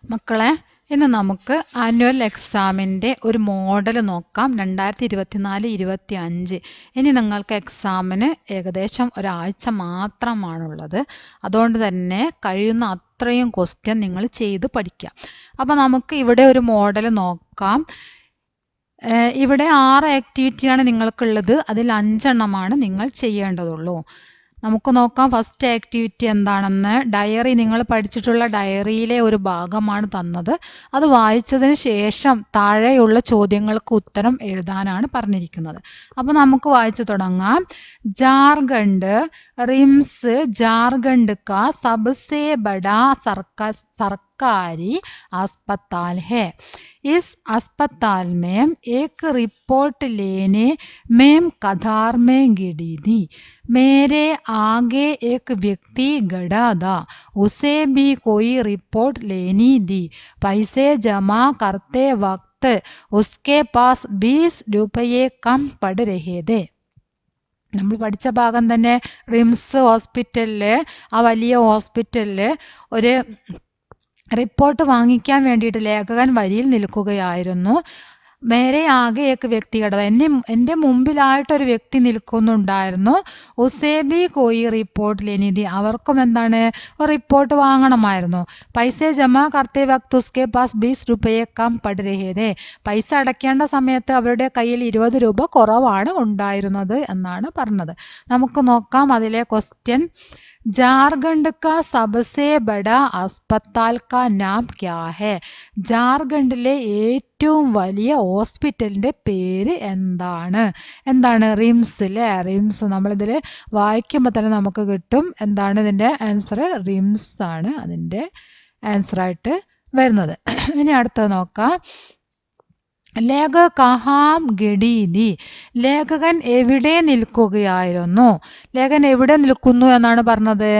മക്കളെ, ഇന്ന് നമുക്ക് ആനുവൽ എക്സാമിൻ്റെ ഒരു മോഡൽ നോക്കാം. 2024-25. ഇനി നിങ്ങൾക്ക് എക്സാമിന് ഏകദേശം ഒരാഴ്ച മാത്രമാണുള്ളത്. അതുകൊണ്ട് തന്നെ കഴിയുന്ന അത്രയും ക്വസ്റ്റ്യൻ നിങ്ങൾ ചെയ്ത് പഠിക്കുക. അപ്പോൾ നമുക്ക് ഇവിടെ ഒരു മോഡൽ നോക്കാം. ഇവിടെ 6 ആക്ടിവിറ്റിയാണ് നിങ്ങൾക്കുള്ളത്. അതിൽ 5 എണ്ണമാണ് നിങ്ങൾ ചെയ്യേണ്ടതുള്ളൂ. നമുക്ക് നോക്കാം ഫസ്റ്റ് ആക്ടിവിറ്റി എന്താണെന്ന്. ഡയറി, നിങ്ങൾ പഠിച്ചിട്ടുള്ള ഡയറിയിലെ ഒരു ഭാഗമാണ് തന്നത്. അത് വായിച്ചതിന് ശേഷം താഴെയുള്ള ചോദ്യങ്ങൾക്ക് ഉത്തരം എഴുതാനാണ് പറഞ്ഞിരിക്കുന്നത്. അപ്പോൾ നമുക്ക് വായിച്ചു തുടങ്ങാം. ജാർഖണ്ഡ് റിംസ് झारखंड का सबसे बड़ा सरकारी अस्पताल है. इस अस्पताल में एक रिपोर्ट लेने में कतार में गिरी थी. मेरे आगे एक व्यक्ति खड़ा था. उसे भी कोई रिपोर्ट लेनी थी. पैसे जमा करते वक्त उसके पास 20 रुपये कम पड़ रहे थे. നമ്മൾ പഠിച്ച ഭാഗം തന്നെ. റിംസ് ഹോസ്പിറ്റലിൽ, ആ വലിയ ഹോസ്പിറ്റലിൽ ഒരു റിപ്പോർട്ട് വാങ്ങിക്കാൻ വേണ്ടിയിട്ട് ലേഖകൻ വരിയിൽ നിൽക്കുകയായിരുന്നു. മേരെ ആകെ ഏക്ക് വ്യക്തിഗത, എൻ്റെ മുമ്പിലായിട്ടൊരു വ്യക്തി നിൽക്കുന്നുണ്ടായിരുന്നു. ഉസേബി കോയി റിപ്പോർട്ട് ലെനിധി, അവർക്കും എന്താണ്, ഒരു റിപ്പോർട്ട് വാങ്ങണമായിരുന്നു. പൈസ ജമാ കർത്തേ വക്ത് ഉസ്കെ പാസ് 20 രൂപയെ കം പട് രഹേതേ, പൈസ അടയ്ക്കേണ്ട സമയത്ത് അവരുടെ കയ്യിൽ 20 രൂപ കുറവാണ് ഉണ്ടായിരുന്നത് എന്നാണ് പറഞ്ഞത്. നമുക്ക് നോക്കാം അതിലെ ക്വസ്റ്റ്യൻ. ജാർഖണ്ഡ് കാ സബ്സെ ബഡാ അസ്പത്താൽ കാ നാം ക്യാ ഹെ. ജാർഖണ്ഡിലെ ഏറ്റവും വലിയ ഹോസ്പിറ്റലിൻ്റെ പേര് എന്താണ്? റിംസ് അല്ലേ. റിംസ് നമ്മളിതിൽ വായിക്കുമ്പോൾ തന്നെ നമുക്ക് കിട്ടും. എന്താണ് ഇതിൻ്റെ ആൻസർ? റിംസ് ആണ് അതിൻ്റെ ആൻസറായിട്ട് വരുന്നത്. ഇനി അടുത്തത് നോക്കാം. ലേഖക കഹാം ഗഡീതി, ലേഖകൻ എവിടെ നിൽക്കുകയായിരുന്നു? ലേഖകൻ എവിടെ നിൽക്കുന്നു എന്നാണ് പറഞ്ഞത്?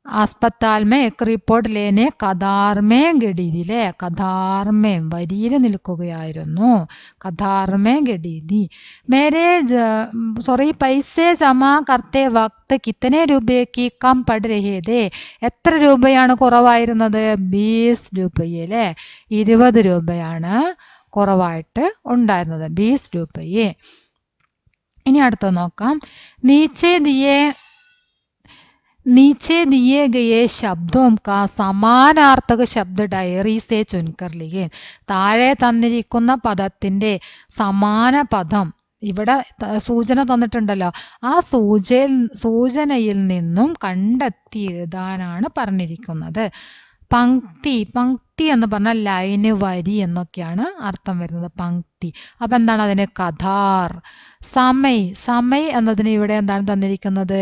अस्पताल में एक റിപ്പോർട്ട് ലേനെ കഥാർമേ ഗഡീതിലെ. കഥാർമേ വരിയിൽ നിൽക്കുകയായിരുന്നു. കഥാർമേ ഗഡീതി. മേരെ പൈസ ജമാ കർത്തേ വക്ത് കിത്തനെ രൂപയ്ക്ക് കം പട് രഹേതേ, എത്ര രൂപയാണ് കുറവായിരുന്നത്? 20 രൂപയല്ലേ. 20 രൂപയാണ് കുറവായിട്ട് ഉണ്ടായിരുന്നത്. 20 രൂപയെ. ഇനി അടുത്ത നോക്കാം. नीचे दिए गए शब्दों का സമാനാർത്ഥക ശബ്ദ ഡയറി സേ ചുൻകർ ലിഖേ. താഴെ തന്നിരിക്കുന്ന പദത്തിൻ്റെ സമാന പദം, ഇവിടെ സൂചന തന്നിട്ടുണ്ടല്ലോ, ആ സൂചനയിൽ നിന്നും കണ്ടെത്തി എഴുതാനാണ് പറഞ്ഞിരിക്കുന്നത്. പങ്ക്തി എന്ന് പറഞ്ഞാൽ ലൈന്, വരി എന്നൊക്കെയാണ് അർത്ഥം വരുന്നത്. പങ്ക്തി. അപ്പം എന്താണ് അതിന്? കഥാർ. സമയ് എന്നതിന് ഇവിടെ എന്താണ് തന്നിരിക്കുന്നത്?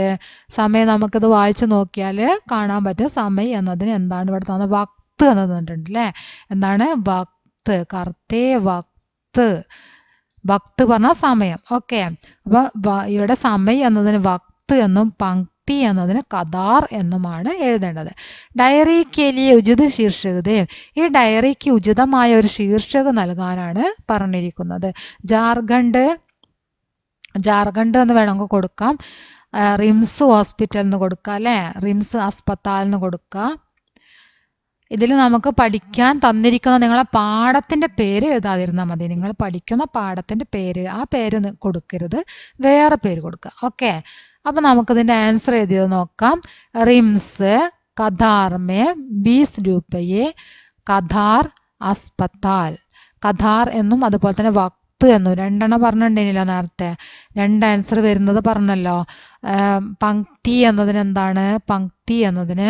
സമയം നമുക്കിത് വായിച്ചു നോക്കിയാൽ കാണാൻ പറ്റും. സമയ് എന്നതിന് എന്താണ് ഇവിടെ തന്നത്? വക്ത് എന്ന് തന്നിട്ടുണ്ട് അല്ലേ. എന്താണ്? വക്ത്. കർത്തേ വക്ത്. വക്ത് പറഞ്ഞാൽ സമയം. ഓക്കെ. അപ്പോൾ ഇവിടെ സമയ് എന്നതിന് വക്ത് എന്നും പങ്ക്തി എന്നതിന് കഥാർ എന്നുമാണ് എഴുതേണ്ടത്. ഡയറിക്ക് ലിയെ ഉചിത ശീർഷകത, ഈ ഡയറിക്ക് ഉചിതമായ ഒരു ശീർഷക നൽകാനാണ് പറഞ്ഞിരിക്കുന്നത്. ജാർഖണ്ഡ് എന്ന് വേണമെങ്കിൽ കൊടുക്കാം. റിംസ് ഹോസ്പിറ്റൽ എന്ന് കൊടുക്കാം അല്ലേ. റിംസ് അസ്പത്താൽ എന്ന് കൊടുക്കാം. ഇതിൽ നമുക്ക് പഠിക്കാൻ തന്നിരിക്കുന്ന നിങ്ങളെ പാഠത്തിൻ്റെ പേര് എഴുതാതിരുന്നാൽ മതി. നിങ്ങൾ പഠിക്കുന്ന പാഠത്തിൻ്റെ പേര്, ആ പേര് കൊടുക്കരുത്, വേറെ പേര് കൊടുക്കുക. ഓക്കെ. അപ്പോൾ നമുക്കിതിൻ്റെ ആൻസർ എഴുതിയത് നോക്കാം. റിംസ് കഥാർ മേ 20 രൂപയെ കഥാർ അസ്പത്താൽ. കഥാർ എന്നും അതുപോലെ തന്നെ വക്ത് എന്നും രണ്ടെണ്ണം പറഞ്ഞിട്ടുണ്ടെങ്കിലോ നേരത്തെ. 2 ആൻസർ വരുന്നത് പറഞ്ഞല്ലോ. പങ്ക്തി എന്നതിന് എന്താണ്? പങ്ക്തി എന്നതിന്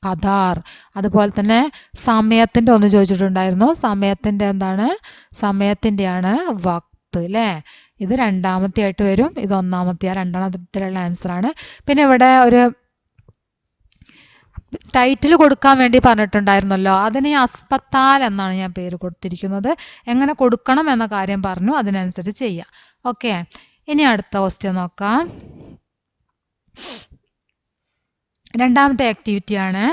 കഥാർ. അതുപോലെ തന്നെ സമയത്തിൻ്റെ ഒന്ന് ചോദിച്ചിട്ടുണ്ടായിരുന്നു. സമയത്തിൻ്റെ എന്താണ്? സമയത്തിൻ്റെയാണ് വക്ത് അല്ലേ. ഇത് രണ്ടാമത്തെ ആയിട്ട് വരും, ഇത് ഒന്നാമത്തെ. രണ്ടാമത്തിലുള്ള ആൻസറാണ്. പിന്നെ ഇവിടെ ഒരു ടൈറ്റിൽ കൊടുക്കാൻ വേണ്ടി പറഞ്ഞിട്ടുണ്ടായിരുന്നല്ലോ, അതിന് അസ്പത്താൽ എന്നാണ് ഞാൻ പേര് കൊടുത്തിരിക്കുന്നത്. എങ്ങനെ കൊടുക്കണം എന്ന കാര്യം പറഞ്ഞു, അതിനനുസരിച്ച് ചെയ്യാം. ഓക്കെ. ഇനി അടുത്ത ക്വസ്റ്റ്യൻ നോക്കാം. രണ്ടാമത്തെ ആക്ടിവിറ്റിയാണ്.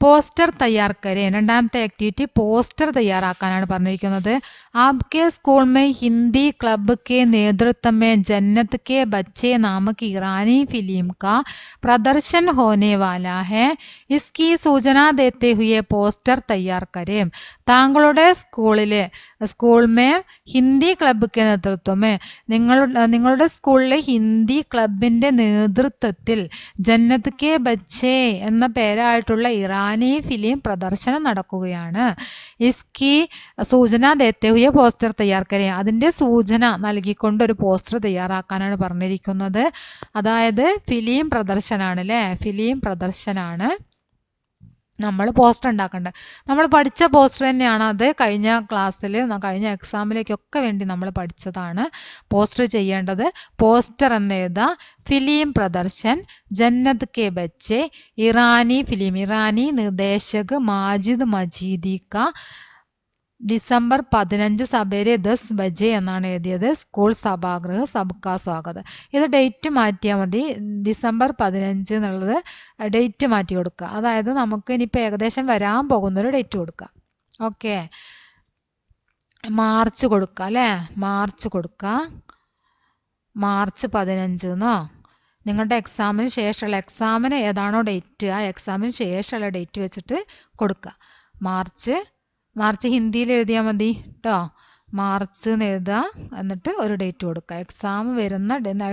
പോസ്റ്റർ തയ്യാർ കരേ. രണ്ടാമത്തെ ആക്ടിവിറ്റി പോസ്റ്റർ തയ്യാറാക്കാനാണ് പറഞ്ഞിരിക്കുന്നത്. ആപ്കെ സ്കൂൾ में हिंदी क्लब के नेतृत्व में जन्नत के बच्चे नामक ईरानी फिल्म का प्रदर्शन होने वाला है. इसकी सूचना देते हुए പോസ്റ്റർ തയ്യാർ കരേ. താങ്കളുടെ സ്കൂളിലെ ഹിന്ദി ക്ലബ്ബ് നേതൃത്വമേ നിങ്ങളുടെ സ്കൂളിലെ ഹിന്ദി ക്ലബിൻ്റെ നേതൃത്വത്തിൽ ജന്നത്ത് കെ ബച്ചേ എന്ന പേരായിട്ടുള്ള ഇറാനി ഫിലിം പ്രദർശനം നടക്കുകയാണ്. ഇസ്കി സൂചന ദേത്തെ ഹുയെ പോസ്റ്റർ തയ്യാർ കരേ. അതിൻ്റെ സൂചന നൽകിക്കൊണ്ട് ഒരു പോസ്റ്റർ തയ്യാറാക്കാനാണ് പറഞ്ഞിരിക്കുന്നത്. അതായത് ഫിലിം പ്രദർശനമാണ് അല്ലേ, ഫിലിം പ്രദർശനമാണ് നമ്മൾ പോസ്റ്റർ ഉണ്ടാക്കേണ്ടത്. നമ്മൾ പഠിച്ച പോസ്റ്റർ തന്നെയാണ് അത്. കഴിഞ്ഞ ക്ലാസ്സിൽ കഴിഞ്ഞ എക്സാമിലേക്കൊക്കെ വേണ്ടി നമ്മൾ പഠിച്ചതാണ് പോസ്റ്റർ ചെയ്യേണ്ടത്. പോസ്റ്റർ എന്ന് എഴുതുക. ഫിലിം പ്രദർശൻ ജന്നത്ത് കെ ബച്ചെ ഇറാനി ഫിലിം. ഇറാനി നിർദ്ദേശക് മാജിദ് മജീദി ക ഡിസംബർ 15 സവേരെ 10 ബജെ എന്നാണ് എഴുതിയത്. സ്കൂൾ സഭാഗൃഹ സബ്കാ സ്വാഗതം. ഇത് ഡേറ്റ് മാറ്റിയാൽ മതി. ഡിസംബർ 15 എന്നുള്ളത് ഡേറ്റ് മാറ്റി കൊടുക്കുക. അതായത് നമുക്ക് ഇനിയിപ്പോൾ ഏകദേശം വരാൻ പോകുന്നൊരു ഡേറ്റ് കൊടുക്കുക. ഓക്കെ, മാർച്ച് കൊടുക്കുക അല്ലേ, മാർച്ച് കൊടുക്കുക. മാർച്ച് 15 എന്നോ നിങ്ങളുടെ എക്സാമിന് ശേഷമുള്ള എക്സാമിന് ഏതാണോ ഡേറ്റ് ആ എക്സാമിന് ശേഷമുള്ള ഡേറ്റ് വെച്ചിട്ട് കൊടുക്കുക. മാർച്ച് ഹിന്ദിയിൽ എഴുതിയാൽ മതി കേട്ടോ. മാർച്ച് എന്ന് എഴുതുക, എന്നിട്ട് ഒരു ഡേറ്റ് കൊടുക്കുക.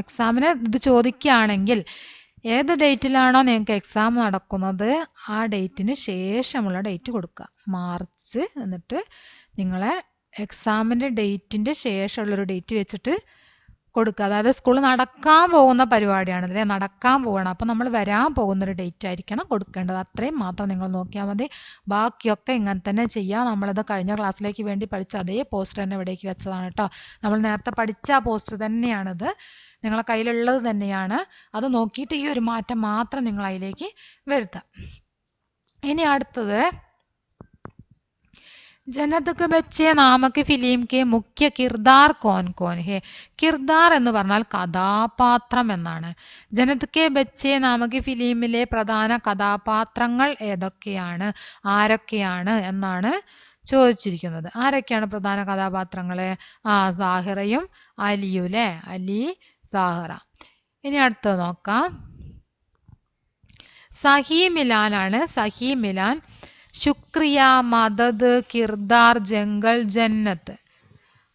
എക്സാമിന് ഇത് ചോദിക്കുകയാണെങ്കിൽ ഏത് ഡേറ്റിലാണോ നിങ്ങൾക്ക് എക്സാം നടക്കുന്നത് ആ ഡേറ്റിന് ശേഷമുള്ള ഡേറ്റ് കൊടുക്കുക. മാർച്ച് എന്നിട്ട് നിങ്ങളെ എക്സാമിൻ്റെ ഡേറ്റിൻ്റെ ശേഷമുള്ളൊരു ഡേറ്റ് വെച്ചിട്ട് കൊടുക്കുക. അതായത് സ്കൂൾ നടക്കാൻ പോകുന്ന പരിപാടിയാണ് അല്ലേ, നടക്കാൻ പോകണം. അപ്പം നമ്മൾ വരാൻ പോകുന്നൊരു ഡേറ്റ് ആയിരിക്കണം കൊടുക്കേണ്ടത്. അത്രയും മാത്രം നിങ്ങൾ നോക്കിയാൽ മതി. ബാക്കിയൊക്കെ ഇങ്ങനെ തന്നെ ചെയ്യാം. നമ്മളത് കഴിഞ്ഞ ക്ലാസ്സിലേക്ക് വേണ്ടി പഠിച്ച അതേ പോസ്റ്റർ തന്നെ ഇവിടേക്ക് വെച്ചതാണ് കേട്ടോ. നമ്മൾ നേരത്തെ പഠിച്ച ആ പോസ്റ്റർ തന്നെയാണിത്, നിങ്ങളെ കയ്യിലുള്ളത് തന്നെയാണ്. അത് നോക്കിയിട്ട് ഈ ഒരു മാറ്റം മാത്രം നിങ്ങൾ അതിലേക്ക് വരുത്താം. ഇനി അടുത്തത് ജന്നത്ത് കെ ബച്ചെ നാമക് ഫിലിം കെ മുഖ്യ കിർദാർ കോൻ കോൻ ഹെ. കിർദാർ എന്ന് പറഞ്ഞാൽ കഥാപാത്രം എന്നാണ്. ജന്നത്ത് കെ ബച്ചെ നാമക് ഫിലിമിലെ പ്രധാന കഥാപാത്രങ്ങൾ ഏതൊക്കെയാണ്, ആരൊക്കെയാണ് എന്നാണ് ചോദിച്ചിരിക്കുന്നത്. ആരൊക്കെയാണ് പ്രധാന കഥാപാത്രങ്ങൾ? സാഹിറയും അലിയും അല്ലേ, അലി സാഹിറ. ഇനി അടുത്തത് നോക്കാം. സഹി മിലാനാണ്. സഹി മിലാൻ ശുക്രിയ, മദദ്, കിർദാർ, ജംഗൾ, ജന്നത്ത്.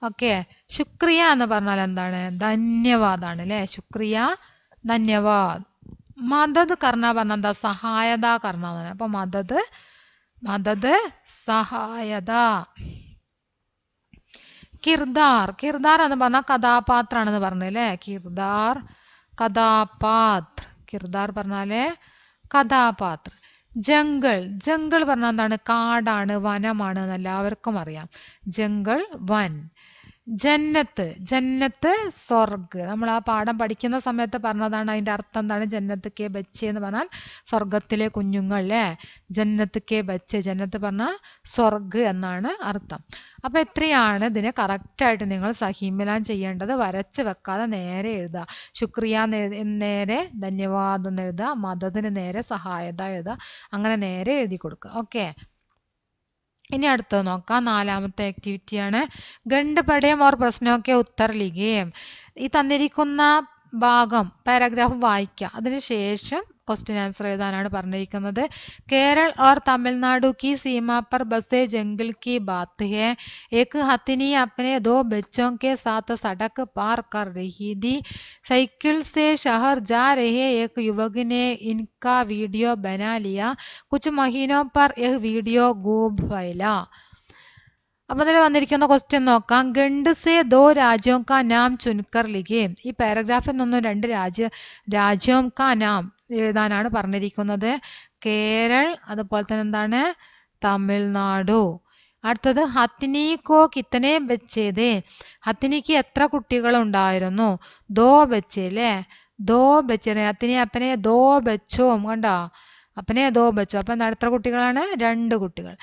ഓക്കെ, ശുക്രിയ എന്ന് പറഞ്ഞാൽ എന്താണ്? ധന്യവാദാണ് അല്ലേ. ശുക്രിയ ധന്യവാദ്. മദദ് കർണ പറഞ്ഞാൽ എന്താ? സഹായത കർണ. അപ്പൊ മദദ് സഹായത. കിർദാർ എന്ന് പറഞ്ഞാൽ കഥാപാത്രമാണെന്ന് പറഞ്ഞല്ലേ. കിർദാർ പറഞ്ഞാല് കഥാപാത്രം. ജംഗൾ പറഞ്ഞാൽ എന്താണ്? കാടാണ്, വനമാണ് എന്ന് എല്ലാവർക്കും അറിയാം. ജംഗൾ വൻ. ജന്നത്ത് സ്വർഗ്. നമ്മൾ ആ പാഠം പഠിക്കുന്ന സമയത്ത് പറഞ്ഞതാണ്. അതിൻ്റെ അർത്ഥം എന്താണ്? ജന്നത്ത് കെ ബച്ചെ എന്ന് പറഞ്ഞാൽ സ്വർഗത്തിലെ കുഞ്ഞുങ്ങൾ അല്ലേ. ജന്നത്ത് കെ ബച്ചെ, ജന്നത്ത് പറഞ്ഞാൽ സ്വർഗ് എന്നാണ് അർത്ഥം. അപ്പോൾ എത്രയാണ് ഇതിനെ കറക്റ്റായിട്ട് നിങ്ങൾ സഹീമിലാൻ ചെയ്യേണ്ടത്? വരച്ച് വെക്കാതെ നേരെ എഴുതുക. ശുക്രിയ നേരെ ധന്യവാദം എന്ന് എഴുതുക, മദദിന് നേരെ സഹായത എഴുതുക. അങ്ങനെ നേരെ എഴുതി കൊടുക്കുക. ഓക്കെ, ഇനി അടുത്തത് നോക്കാം. നാലാമത്തെ ആക്ടിവിറ്റിയാണ് ഗണ്ട് പഠയം ഓർ പ്രശ്നമൊക്കെ ഉത്തർ ലിഖേം. ഈ തന്നിരിക്കുന്ന ഭാഗം പാരഗ്രാഫ് വായിക്കുക, അതിനുശേഷം क्वेश्चन आंसर एഴുതാനാണ് പറഞ്ഞിരിക്കുന്നത്. केरल और तमिलनाडु की सीमा पर बसे जंगल की बात है. एक हथिनी अपने 2 बच्चों के साथ सड़क पार कर रही थी. साइकिल से शहर जा रहे एक युवक ने इनका वीडियो बना लिया. कुछ महीनों पर यह वीडियो खूब फैला. अब അതിൽ വന്നിരിക്കുന്ന ക്വസ്റ്റ്യൻ നോക്കാം. ഗണ്ട് സേ 2 രാജ്യോं का नाम चुनकर लिखिए. ഈ പാരഗ്രാഫിൽ നിന്നും 2 രാജ്യോं का नाम എഴുതാനാണ് പറഞ്ഞിരിക്കുന്നത്. കേരൾ, അതുപോലെ തന്നെ എന്താണ്, തമിഴ്നാടു. അടുത്തത് ഹത്തിനിക്കോ കിത്തനെ ബച്ചേതേ. ഹത്തിനിക്ക് എത്ര കുട്ടികൾ ഉണ്ടായിരുന്നു? 2 ബച്ചേ അല്ലേ. 2 ബച്ചേ. ഹത്തിനി അപ്പനെ 2 ബച്ചോ കണ്ടോ, അപ്പനെ 2 ബച്ചോ. അപ്പം എത്ര കുട്ടികളാണ്? 2 കുട്ടികൾ.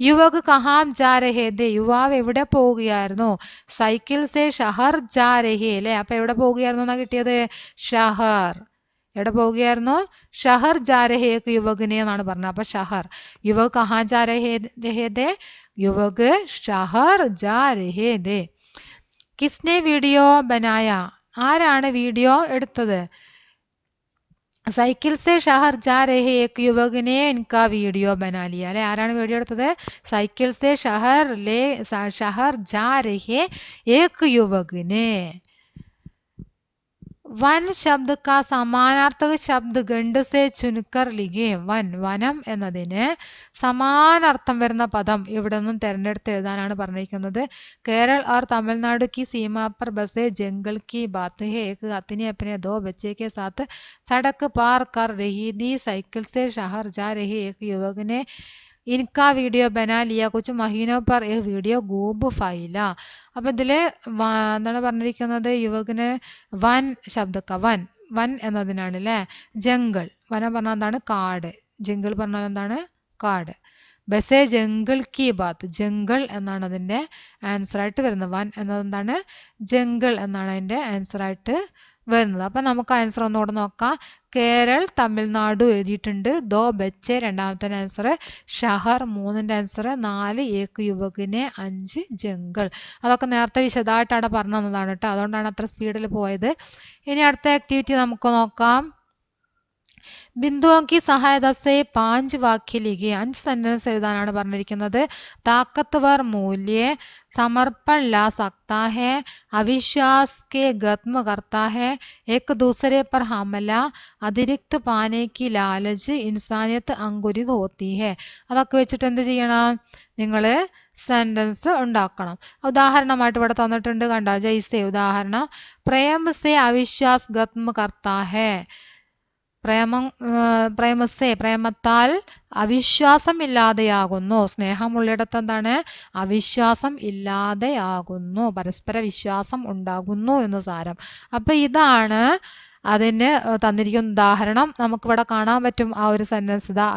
യുവക് കഹാം ജാ രഹേ ഥേ. യുവാവ് എവിടെ പോവുകയായിരുന്നു? സൈക്കിൾ സേ ഷഹർ ജാ രഹേ അല്ലേ. അപ്പം എവിടെ പോവുകയായിരുന്നു എന്നാ കിട്ടിയത്? ഷഹർ. എവിടെ പോവുകയായിരുന്നു? ഷഹർ ജാ രഹേ ഏക് യുവകിനെ എന്നാണ് പറഞ്ഞത്. അപ്പൊ ഷഹർ, യുവക് കഹാ ജാ രഹേ ദേ? യുവക് ഷഹർ ജാ രഹേ ദേ. കിസ്നെ വീഡിയോ ബനായ? ആരാണ് വീഡിയോ എടുത്തത്? സൈക്കിൾ സെ ഷഹർ ജാ രഹേ ഏക് യുവകിനെ ഇൻകാ വീഡിയോ ബനാ ലിയ. അല്ലെ, ആരാണ് വീഡിയോ എടുത്തത്? സൈക്കിൾ സെ ഷഹർ ജാ രഹേ ഏക് യുവകിനെ. വൻ ശബ്ദ കാ സമാനാർത്ഥക ശബ്ദ ഖണ്ഡ് സെ ചുൻകർ ലിഖേ. വൻ, വനം എന്നതിന് സമാനാർത്ഥം വരുന്ന പദം ഇവിടെ നിന്നും തിരഞ്ഞെടുത്ത് എഴുതാനാണ് പറഞ്ഞിരിക്കുന്നത്. കേരൾ और तमिलनाडु की सीमा पर बसे जंगल की बात है. एक हाथी अपने दो बच्चे के साथ सड़क पार कर रही थी. साइकिल से शहर जा रहे एक युवक ने इनका वीडियो बना लिया. कुछ महीनों पर एक वीडियो खूब फैला. അപ്പൊ ഇതില് എന്താണ് പറഞ്ഞിരിക്കുന്നത്? യുവകന് വൻ ശബ്ദക്ക, വൻ, വൻ എന്നതിനാണ് അല്ലെ. ജംഗിൾ, വനം പറഞ്ഞാൽ എന്താണ്? കാട്. ജംഗിൾ പറഞ്ഞാൽ എന്താണ്? കാട്. ബസേ ജംഗിൾ കി ബാത്ത്, ജംഗിൾ എന്നാണ് അതിന്റെ ആൻസർ ആയിട്ട് വരുന്നത്. വൻ എന്നത് എന്താണ്? ജംഗിൾ എന്നാണ് അതിന്റെ ആൻസർ ആയിട്ട് വരുന്നത്. അപ്പൊ നമുക്ക് ആൻസർ ഒന്നുകൂടെ നോക്കാം. കേരൾ, തമിഴ്നാടു എഴുതിയിട്ടുണ്ട്. ദോ ബച്ചെ രണ്ടാമത്തെ ആൻസർ, ഷഹർ മൂന്നിന്റെ ആൻസർ, 4 ഏക് യുവകിനെ, 5 ജംഗിൾ. അതൊക്കെ നേരത്തെ വിശദമായിട്ടാണ് പറഞ്ഞു തന്നതാണ് കേട്ടോ, അതുകൊണ്ടാണ് അത്ര സ്പീഡിൽ പോയത്. ഇനി അടുത്ത ആക്ടിവിറ്റി നമുക്ക് നോക്കാം. ബിന്ദുओं की सहायता से 5 वाक्य लिखिए. 5 सेंटेंस എഴുതാനാണ് പറഞ്ഞിരിക്കുന്നത്. ताकतवर मूल्य, समर्पण ला सकता है, अविश्वास के खत्म करता है, एक दूसरे पर हमला, अतिरिक्त पाने की लालच, इंसानियत अंकुरित होती है. അതൊക്കെ വെച്ചിട്ട് എന്ത് ചെയ്യണം? നിങ്ങൾ സെന്റൻസ് ഉണ്ടാക്കണം. ഉദാഹരണമായിട്ട് ഇവിടെ തന്നിട്ടുണ്ട്, കണ്ടോ? ജയ്സെ ഉദാഹരണം, പ്രേം സെ അവിശ്വാസ് ഖത്മ കർത്താ ഹെ. പ്രേമസെ പ്രേമത്താൽ അവിശ്വാസം ഇല്ലാതെയാകുന്നു. സ്നേഹമുള്ളിടത്ത് എന്താണ്? അവിശ്വാസം ഇല്ലാതെയാകുന്നു, പരസ്പര വിശ്വാസം ഉണ്ടാകുന്നു എന്ന് സാരം. അപ്പൊ ഇതാണ് അതിന് തന്നിരിക്കുന്ന ഉദാഹരണം. നമുക്കിവിടെ കാണാൻ പറ്റും ആ ഒരു സെന്റൻസ്. ഇതാ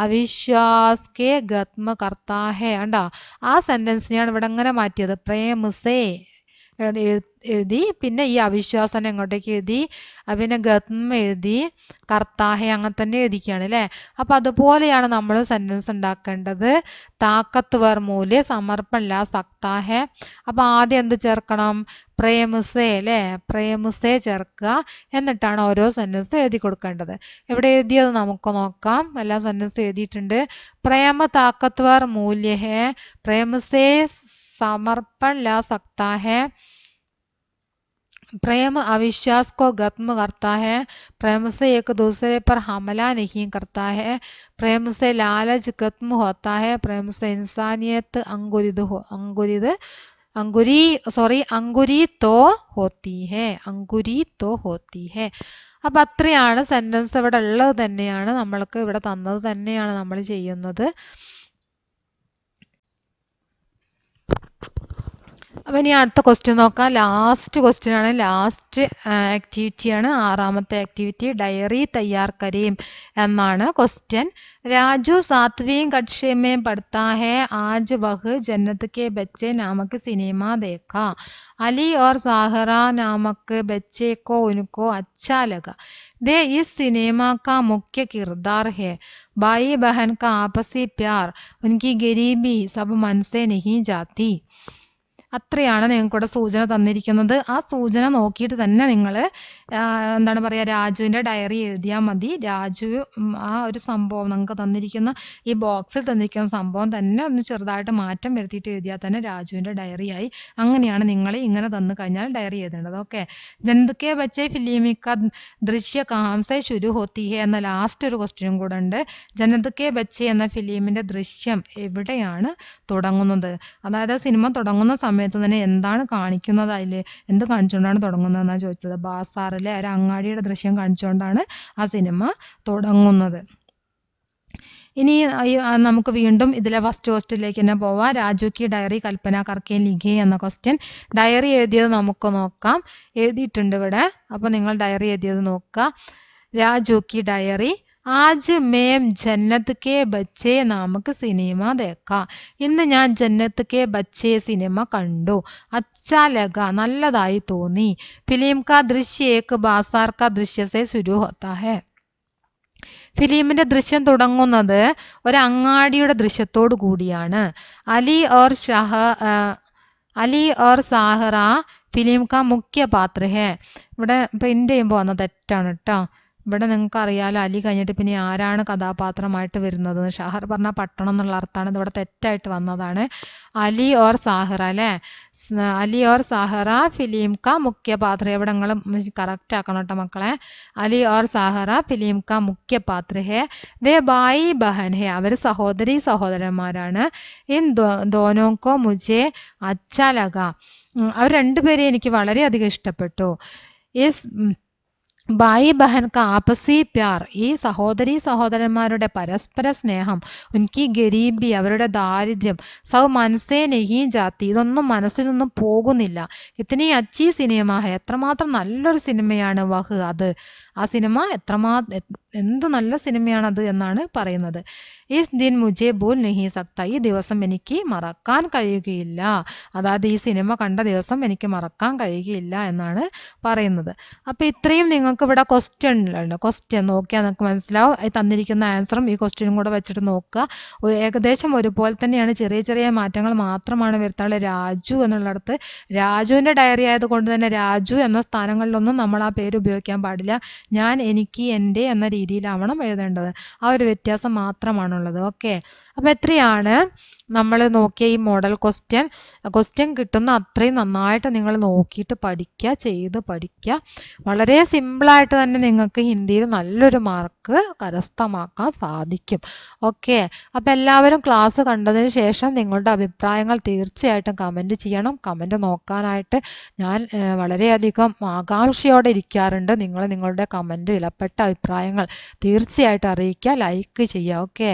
അവിശ്വാസ് കെ ഖത്മ കർത്താ ഹെ. കണ്ടോ? ആ സെന്റൻസിനെയാണ് ഇവിടെ എങ്ങനെ മാറ്റിയത്? പ്രേമസേ എഴുതി, പിന്നെ ഈ അവിശ്വാസം എങ്ങോട്ടേക്ക് എഴുതി, പിന്നെ ഗത്മ എഴുതി, കർത്താഹെ അങ്ങനെ തന്നെ എഴുതിക്കുകയാണ് അല്ലേ. അപ്പൊ അതുപോലെയാണ് നമ്മൾ സെന്റൻസ് ഉണ്ടാക്കേണ്ടത്. താക്കത്ത് വർ മൂല്യ, സമർപ്പൺ ലാ സക്താഹെ. അപ്പൊ ആദ്യം എന്ത് ചേർക്കണം? പ്രേമസേ അല്ലേ, പ്രേമസേ ചേർക്കുക. എന്നിട്ടാണ് ഓരോ സെന്റൻസ് എഴുതി കൊടുക്കേണ്ടത്. ഇവിടെ എഴുതിയത് നമുക്ക് നോക്കാം. എല്ലാ സെന്റൻസ് എഴുതിയിട്ടുണ്ട്. പ്രേമ താക്കത്ത് വർ മൂല്യ ഹെ, പ്രേമസേ समर्पण ला सकता है, प्रेम अविश्वास को खत्म करता है, प्रेम से एक दूसरे पर हमला नहीं करता है, प्रेम से लालच खत्म होता है, प्रेम से इंसानियत अंकुरित होती है. അപ്പം അത്രയാണ് സെന്റൻസ് ഇവിടെ ഉള്ളത് തന്നെയാണ്, നമ്മൾക്ക് ഇവിടെ തന്നത് തന്നെയാണ് നമ്മൾ ചെയ്യുന്നത്. അപ്പം ഇനി അടുത്ത ക്വസ്റ്റ്യൻ നോക്കാം. ലാസ്റ്റ് ക്വസ്റ്റ്യൻ ആണ്, ലാസ്റ്റ് ആക്ടിവിറ്റിയാണ്, 6ാമത്തെ ആക്ടിവിറ്റി. ഡയറി തയ്യാർ കരീം എന്നാണ് ക്വസ്റ്റ്യൻ. രാജു 7वीं कक्षा में पढ़ता है. आज वह जन्नत के बच्चे नामक सिनेमा देखा. अली और साहरा नामक बच्चे को उनको अच्छा लगा. वे इस सिनेमा का मुख्य किरदार है. भाई बहन का आपसी प्यार, उनकी गरीबी सब मन से नहीं जाती. അത്രയാണ് നിങ്ങൾക്കിവിടെ സൂചന തന്നിരിക്കുന്നത്. ആ സൂചന നോക്കിയിട്ട് തന്നെ നിങ്ങൾ എന്താണ് പറയുക, രാജുവിൻ്റെ ഡയറി എഴുതിയാൽ മതി. രാജു ആ ഒരു സംഭവം നിങ്ങൾക്ക് തന്നിരിക്കുന്ന ഈ ബോക്സിൽ തന്നിരിക്കുന്ന സംഭവം തന്നെ ഒന്ന് ചെറുതായിട്ട് മാറ്റം വരുത്തിയിട്ട് എഴുതിയാൽ തന്നെ രാജുവിൻ്റെ ഡയറിയായി. അങ്ങനെയാണ് നിങ്ങൾ ഇങ്ങനെ തന്നു കഴിഞ്ഞാൽ ഡയറി എഴുതേണ്ടത്. ഓക്കെ. ജന്തക്കെ ബച്ചെ ഫിലിമിക്ക ദൃശ്യ കാംസെ ശുരു ഹോത്തി ഹെ എന്ന ലാസ്റ്റ് ഒരു ക്വസ്റ്റ്യനും കൂടെ ഉണ്ട്. ജനതക്കെ ബച്ചെ എന്ന ഫിലിമിൻ്റെ ദൃശ്യം എവിടെയാണ് തുടങ്ങുന്നത്? അതായത് സിനിമ തുടങ്ങുന്ന സമയത്ത് തന്നെ എന്താണ് കാണിക്കുന്നത്, അതിൽ എന്ത് കാണിച്ചുകൊണ്ടാണ് തുടങ്ങുന്നതെന്നാണ് ചോദിച്ചത്. ബാസാറിലെ ഒരു അങ്ങാടിയുടെ ദൃശ്യം കാണിച്ചുകൊണ്ടാണ് ആ സിനിമ തുടങ്ങുന്നത്. ഇനി നമുക്ക് വീണ്ടും ഇതിലെ ഫസ്റ്റ് ക്വസ്റ്റ്യനിലേക്ക് തന്നെ പോവാം. രാജു കി ഡയറി കൽപ്പന കർക്കെ ലിഖേ എന്ന ക്വസ്റ്റ്യൻ. ഡയറി എഴുതിയത് നമുക്ക് നോക്കാം. എഴുതിയിട്ടുണ്ട് ഇവിടെ. അപ്പോൾ നിങ്ങൾ ഡയറി എഴുതിയത് നോക്കുക. രാജു കി ഡയറി. ആജ് മേം ജന്നത്ത് കെ ബച്ചെ നാമക്ക് സിനിമ ദേക്കാം. ഇന്ന് ഞാൻ ജന്നത്ത് കെ ബച്ചെ സിനിമ കണ്ടു. അച്ഛാ ലഗ, നല്ലതായി തോന്നി. ഫിലിം കാ ദൃശ്യ ഏക് ബാസാർ കാ ദൃശ്യ സെ ശുരു ഹോത്താ ഹെ. ഫിലിമിന്റെ ദൃശ്യം തുടങ്ങുന്നത് ഒരു അങ്ങാടിയുടെ ദൃശ്യത്തോടു കൂടിയാണ്. അലി ഓർ ഷഹ അലി ഓർ സാഹറ ഫിലിം കാ മുഖ്യ പാത്ര ഹെ. ഇവിടെ പ്രിന്റ് ചെയ്യുമ്പോൾ വന്ന തെറ്റാണ് കേട്ടോ. ഇവിടെ നിങ്ങൾക്ക് അറിയാലോ അലി കഴിഞ്ഞിട്ട് പിന്നെ ആരാണ് കഥാപാത്രമായിട്ട് വരുന്നത്. ഷഹർ പറഞ്ഞ പട്ടണം എന്നുള്ള അർത്ഥമാണ്. ഇതിവിടെ തെറ്റായിട്ട് വന്നതാണ്. അലി ഓർ സാഹിറ അല്ലേ. അലി ഓർ സാഹിറ ഫിലിം കാ മുഖ്യ പാത്ര. ഇവിടെ നിങ്ങൾ കറക്റ്റ് ആക്കണം കേട്ടോ മക്കളെ. അലി ഓർ സാഹിറ ഫിലിം കാ മുഖ്യ പാത്ര ഹെ. വേ ബായി ബഹൻ ഹെ, അവർ സഹോദരി സഹോദരന്മാരാണ്. ഇൻ ദോനോക്കോ മുജെ അച്ഛാ ലഗ, അവർ രണ്ടുപേരെയും എനിക്ക് വളരെയധികം ഇഷ്ടപ്പെട്ടു. ഇസ് ഭായി ബഹൻ കാ ആപസി പ്യാർ, ഈ സഹോദരി സഹോദരന്മാരുടെ പരസ്പര സ്നേഹം, ഉൻകി ഗരീബി, അവരുടെ ദാരിദ്ര്യം, സൗ മനസ്സേ നെഹി ജാത്തി, ഇതൊന്നും മനസ്സിൽ നിന്നും പോകുന്നില്ല. ഇത്തിനി അച്ചി സിനിമ ഹെ, എത്രമാത്രം നല്ലൊരു സിനിമയാണ് വഹ്, അത്, ആ സിനിമ എന്ത് നല്ല സിനിമയാണത് എന്നാണ് പറയുന്നത്. ഇസ് ദിൻ മുജെ ഭൂൽ നഹി സക്ത, ഈ ദിവസം എനിക്ക് മറക്കാൻ കഴിയുകയില്ല. അതായത് ഈ സിനിമ കണ്ട ദിവസം എനിക്ക് മറക്കാൻ കഴിയുകയില്ല എന്നാണ് പറയുന്നത്. അപ്പോൾ ഇത്രയും നിങ്ങൾക്ക് ഇവിടെ ക്വസ്റ്റ്യൻ നോക്കിയാൽ നിങ്ങൾക്ക് മനസ്സിലാവും. തന്നിരിക്കുന്ന ആൻസറും ഈ ക്വസ്റ്റ്യനും കൂടെ വെച്ചിട്ട് നോക്കുക. ഏകദേശം ഒരുപോലെ തന്നെയാണ്, ചെറിയ ചെറിയ മാറ്റങ്ങൾ മാത്രമാണ് വരുത്താനുള്ളത്. രാജു എന്നുള്ളിടത്ത് രാജുവിൻ്റെ ഡയറി ആയതുകൊണ്ട് തന്നെ രാജു എന്ന സ്ഥാനങ്ങളിലൊന്നും നമ്മൾ ആ പേര് ഉപയോഗിക്കാൻ പാടില്ല. ഞാൻ, എനിക്ക്, എൻ്റെ എന്ന രീതിയിലാവണം എഴുതേണ്ടത്. ആ ഒരു വ്യത്യാസം മാത്രമാണുള്ളത്. ഓക്കെ, അപ്പോൾ എത്രയാണ് നമ്മൾ നോക്കിയ ഈ മോഡൽ ക്വസ്റ്റ്യൻ കിട്ടുന്ന അത്രയും നന്നായിട്ട് നിങ്ങൾ നോക്കിയിട്ട് പഠിക്കുക, ചെയ്ത് പഠിക്കുക. വളരെ സിമ്പിളായിട്ട് തന്നെ നിങ്ങൾക്ക് ഹിന്ദിയിൽ നല്ലൊരു മാർക്ക് കരസ്ഥമാക്കാൻ സാധിക്കും. ഓക്കെ, അപ്പോൾ എല്ലാവരും ക്ലാസ് കണ്ടതിന് ശേഷം നിങ്ങളുടെ അഭിപ്രായങ്ങൾ തീർച്ചയായിട്ടും കമൻറ്റ് ചെയ്യണം. കമൻറ്റ് നോക്കാനായിട്ട് ഞാൻ വളരെയധികം ആകാംക്ഷയോടെ ഇരിക്കാറുണ്ട്. നിങ്ങളുടെ കമൻറ്റ്, വിലപ്പെട്ട അഭിപ്രായങ്ങൾ തീർച്ചയായിട്ടും അറിയിക്കുക, ലൈക്ക് ചെയ്യുക. ഓക്കെ.